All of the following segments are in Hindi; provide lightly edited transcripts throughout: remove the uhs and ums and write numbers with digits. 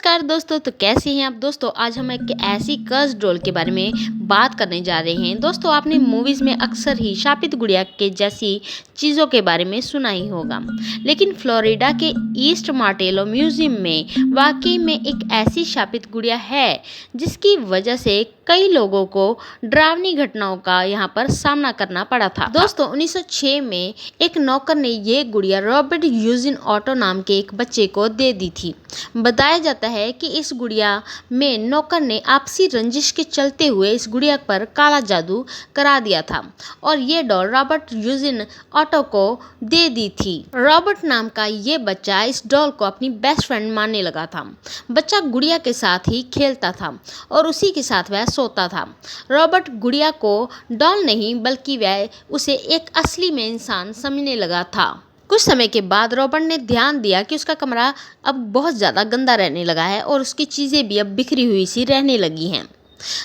नमस्कार दोस्तों, तो कैसे हैं आप दोस्तों। आज हम एक ऐसी कर्स डॉल के बारे में बात करने जा रहे हैं। दोस्तों, आपने मूवीज़ में अक्सर ही शापित गुड़िया के जैसी चीज़ों के बारे में सुना ही होगा, लेकिन फ्लोरिडा के ईस्ट मार्टेलो म्यूजियम में वाकई में एक ऐसी शापित गुड़िया है जिसकी वजह से कई लोगों को डरावनी घटनाओं का यहाँ पर सामना करना पड़ा था। दोस्तों, 1906 में एक नौकर ने ये गुड़िया रॉबर्ट यूजिन ऑटो नाम के एक बच्चे को दे दी थी। बताया जाता है कि इस गुड़िया में नौकर ने आपसी रंजिश के चलते हुए इस गुड़िया पर काला जादू करा दिया था और ये डॉल रॉबर्ट यूजिन ऑटो को दे दी थी। रॉबर्ट नाम का ये बच्चा इस डॉल को अपनी बेस्ट फ्रेंड मानने लगा था। बच्चा गुड़िया के साथ ही खेलता था और उसी के साथ वह सोता था। रॉबर्ट गुड़िया को डॉल नहीं बल्कि वह उसे एक असली में इंसान समझने लगा था। कुछ समय के बाद रॉबर्ट ने ध्यान दिया कि उसका कमरा अब बहुत ज़्यादा गंदा रहने लगा है और उसकी चीज़ें भी अब बिखरी हुई सी रहने लगी हैं।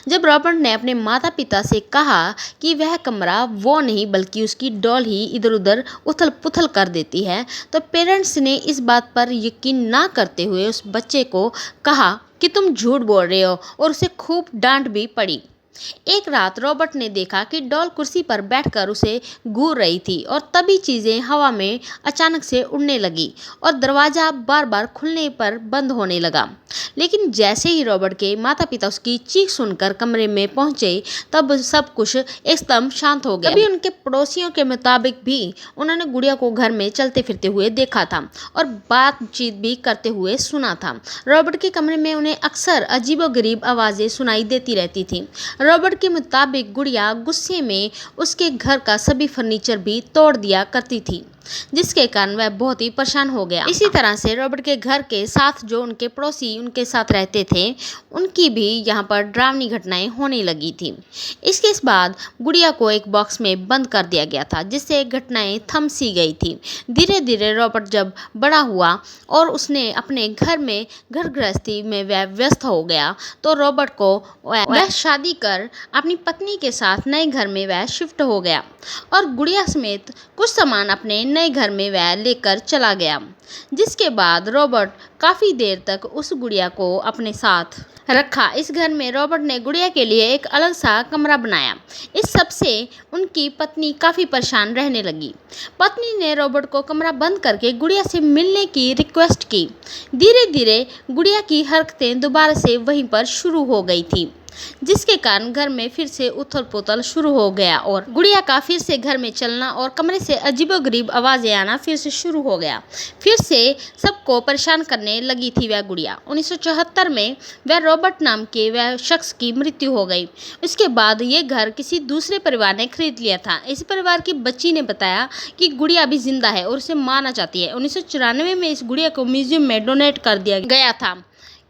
जब रॉबर्ट ने अपने माता पिता से कहा कि वह कमरा वो नहीं बल्कि उसकी डॉल ही इधर उधर उथल पुथल कर देती है, तो पेरेंट्स ने इस बात पर यकीन ना करते हुए उस बच्चे को कहा कि तुम झूठ बोल रहे हो और उसे खूब डांट भी पड़ी। एक रात रॉबर्ट ने देखा कि डॉल कुर्सी पर बैठकर उसे घूर रही थी और तभी चीज़ें हवा में अचानक से उड़ने लगी और दरवाज़ा बार बार खुलने पर बंद होने लगा। लेकिन जैसे ही रॉबर्ट के माता पिता उसकी चीख सुनकर कमरे में पहुंचे, तब सब कुछ एकदम शांत हो गया। तभी उनके पड़ोसियों के मुताबिक भी उन्होंने गुड़िया को घर में चलते फिरते हुए देखा था और बातचीत भी करते हुए सुना था। रॉबर्ट के कमरे में उन्हें अक्सर अजीबोगरीब आवाज़ें सुनाई देती रहती थी। रॉबर्ट के मुताबिक गुड़िया गुस्से में उसके घर का सभी फर्नीचर भी तोड़ दिया करती थी, जिसके कारण वह बहुत ही परेशान हो गया। इसी तरह से रॉबर्ट के घर के साथ जो उनके पड़ोसी उनके साथ रहते थे, उनकी भी यहाँ पर डरावनी घटनाएं होने लगी थी। इसके बाद गुड़िया को एक बॉक्स में बंद कर दिया गया था, जिससे घटनाएं थम सी गई थी। धीरे धीरे रॉबर्ट जब बड़ा हुआ और उसने अपने घर में घर गृहस्थी में वह व्यस्त हो गया, तो रॉबर्ट को वह शादी कर अपनी पत्नी के साथ नए घर में वह शिफ्ट हो गया और गुड़िया समेत कुछ सामान अपने नए घर में वह लेकर चला गया। जिसके बाद रॉबर्ट काफ़ी देर तक उस गुड़िया को अपने साथ रखा। इस घर में रॉबर्ट ने गुड़िया के लिए एक अलग सा कमरा बनाया। इस सब से उनकी पत्नी काफ़ी परेशान रहने लगी। पत्नी ने रॉबर्ट को कमरा बंद करके गुड़िया से मिलने की रिक्वेस्ट की। धीरे धीरे गुड़िया की हरकतें दोबारा से वहीं पर शुरू हो गई थी, जिसके कारण घर में फिर से उथल पुथल शुरू हो गया और गुड़िया का फिर से घर में चलना और कमरे से अजीबोगरीब आवाज़ें आना फिर से शुरू हो गया। फिर से सबको परेशान करने लगी थी वह गुड़िया। 1974 में वह रॉबर्ट नाम के वह शख्स की मृत्यु हो गई। उसके बाद ये घर किसी दूसरे परिवार ने खरीद लिया था। इस परिवार की बच्ची ने बताया कि गुड़िया अभी जिंदा है और उसे मारना चाहती है। 1994 में इस गुड़िया को म्यूजियम में डोनेट कर दिया गया था।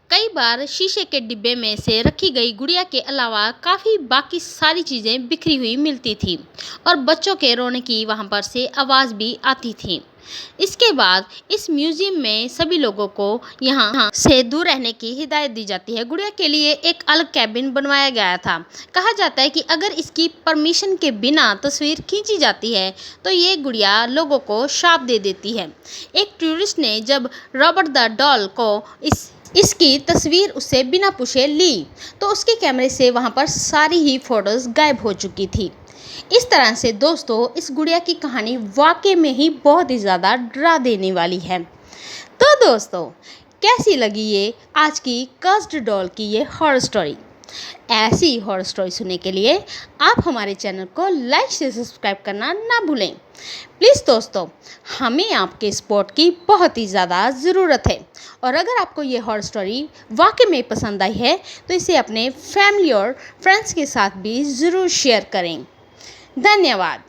कई बार शीशे के डिब्बे में से रखी गई गुड़िया के अलावा काफ़ी बाकी सारी चीज़ें बिखरी हुई मिलती थी और बच्चों के रोने की वहाँ पर से आवाज़ भी आती थी। इसके बाद इस म्यूज़ियम में सभी लोगों को यहाँ से दूर रहने की हिदायत दी जाती है। गुड़िया के लिए एक अलग कैबिन बनवाया गया था। कहा जाता है कि अगर इसकी परमिशन के बिना तस्वीर खींची जाती है तो ये गुड़िया लोगों को श्राप दे देती है। एक टूरिस्ट ने जब रॉबर्ट द डॉल को इसकी तस्वीर उससे बिना पूछे ली, तो उसके कैमरे से वहाँ पर सारी ही फोटोज़ गायब हो चुकी थी। इस तरह से दोस्तों, इस गुड़िया की कहानी वाकई में ही बहुत ही ज़्यादा डरा देने वाली है। तो दोस्तों, कैसी लगी ये आज की कर्स्ड डॉल की ये हॉरर स्टोरी। ऐसी हॉरर स्टोरी सुनने के लिए आप हमारे चैनल को लाइक से सब्सक्राइब करना ना भूलें। प्लीज़ दोस्तों, हमें आपके सपोर्ट की बहुत ही ज़्यादा ज़रूरत है और अगर आपको ये हॉरर स्टोरी वाकई में पसंद आई है तो इसे अपने फैमिली और फ्रेंड्स के साथ भी ज़रूर शेयर करें। धन्यवाद।